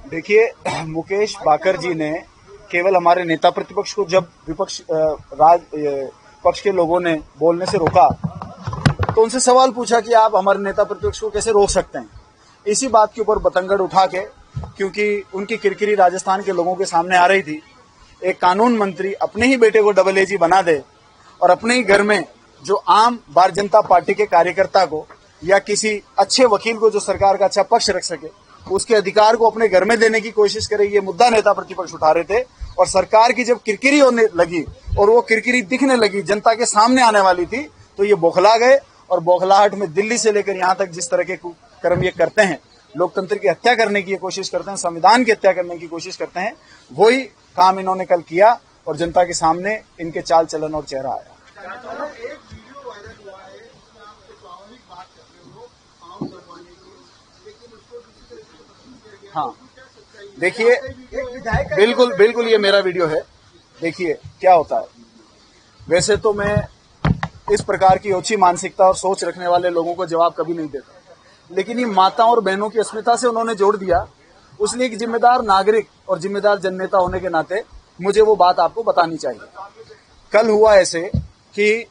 देखिए, मुकेश बाकर जी ने केवल हमारे नेता प्रतिपक्ष को जब विपक्ष पक्ष के लोगों ने बोलने से रोका तो उनसे सवाल पूछा कि आप हमारे नेता प्रतिपक्ष को कैसे रोक सकते हैं। इसी बात के ऊपर बतंगड़ उठा के, क्योंकि उनकी किरकिरी राजस्थान के लोगों के सामने आ रही थी, एक कानून मंत्री अपने ही बेटे को डबल एजी बना दे और अपने ही घर में जो आम भारतीय जनता पार्टी के कार्यकर्ता को या किसी अच्छे वकील को जो सरकार का अच्छा पक्ष रख सके उसके अधिकार को अपने घर में देने की कोशिश करे, ये मुद्दा नेता प्रतिपक्ष उठा रहे थे। और सरकार की जब किरकिरी होने लगी और वो किरकिरी दिखने लगी, जनता के सामने आने वाली थी, तो ये बौखला गए और बौखलाहट में दिल्ली से लेकर यहाँ तक जिस तरह के कर्म ये करते हैं, लोकतंत्र की हत्या करने की कोशिश करते हैं, संविधान की हत्या करने की कोशिश करते हैं, वही काम इन्होंने कल किया और जनता के सामने इनके चाल चलन और चेहरा आया। हाँ, देखिए, बिल्कुल ये मेरा वीडियो है। देखिए क्या होता है। वैसे तो मैं इस प्रकार की ओछी मानसिकता और सोच रखने वाले लोगों को जवाब कभी नहीं देता, लेकिन ये माताओं और बहनों की अस्मिता से उन्होंने जोड़ दिया, उसलिए एक जिम्मेदार नागरिक और जिम्मेदार जननेता होने के नाते मुझे वो बात आपको बतानी चाहिए। कल हुआ ऐसे कि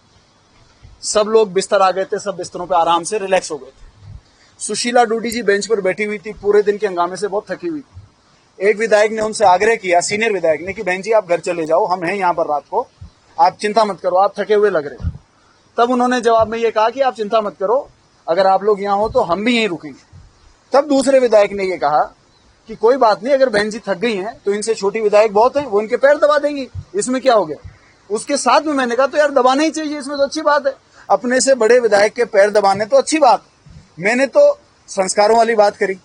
सब लोग बिस्तर आ गए थे, सब बिस्तरों पे आराम से रिलैक्स हो गए थे। सुशीला डूडी जी बेंच पर बैठी हुई थी, पूरे दिन के हंगामे से बहुत थकी हुई थी। एक विधायक ने उनसे आग्रह किया, सीनियर विधायक ने, कि बहन जी आप घर चले जाओ, हम हैं यहाँ पर रात को, आप चिंता मत करो, आप थके हुए लग रहे। तब उन्होंने जवाब में ये कहा कि आप चिंता मत करो, अगर आप लोग यहाँ हो तो हम भी यहीं रुकेंगे। तब दूसरे विधायक ने ये कहा कि कोई बात नहीं, अगर बहन जी थक गई हैं तो इनसे छोटी विधायक बहुत है, वो इनके पैर दबा देंगी, इसमें क्या हो गया। उसके साथ में मैंने कहा तो यार दबाना ही चाहिए, इसमें तो अच्छी बात है, अपने से बड़े विधायक के पैर दबाने तो अच्छी बात। मैंने तो संस्कारों वाली बात करी।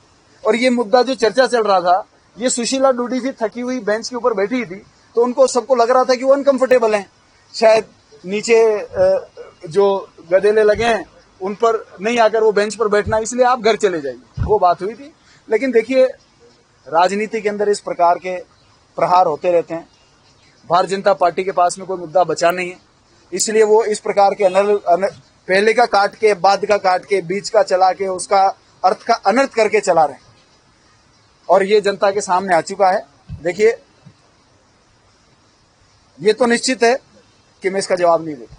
और ये मुद्दा जो चर्चा चल रहा था, ये सुशीला डूडी जी थकी हुई बेंच के ऊपर बैठी थी, तो उनको सबको लग रहा था कि वो अनकंफर्टेबल हैं, शायद नीचे जो गदेले लगे हैं उन पर नहीं आकर वो बेंच पर बैठना, इसलिए आप घर चले जाइए, वो बात हुई थी। लेकिन देखिए, राजनीति के अंदर इस प्रकार के प्रहार होते रहते हैं। भारतीय जनता पार्टी के पास में कोई मुद्दा बचा नहीं है, इसलिए वो इस प्रकार के पहले का काट के, बाद का काट के, बीच का चला के, उसका अर्थ का अनर्थ करके चला रहे हैं। और ये जनता के सामने आ चुका है। देखिए, ये तो निश्चित है कि मैं इसका जवाब नहीं देता,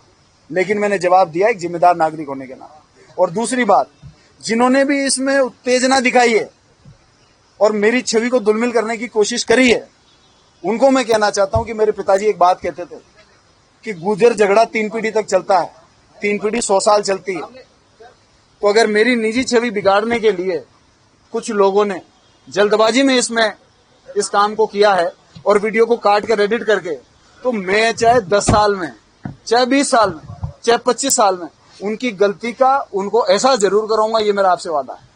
लेकिन मैंने जवाब दिया एक जिम्मेदार नागरिक होने के नाते। और दूसरी बात, जिन्होंने भी इसमें उत्तेजना दिखाई है और मेरी छवि को दुलमिल करने की कोशिश करी है, उनको मैं कहना चाहता हूं कि मेरे पिताजी एक बात कहते थे कि गुजर झगड़ा 3 पीढ़ी तक चलता है, 3 पीढ़ी 100 साल चलती है। तो अगर मेरी निजी छवि बिगाड़ने के लिए कुछ लोगों ने जल्दबाजी में इस काम को किया है और वीडियो को काट कर एडिट करके, तो मैं चाहे 10 साल में, चाहे 20 साल में, चाहे 25 साल में उनकी गलती का उनको एहसास जरूर करूंगा। ये मेरा आपसे वादा है।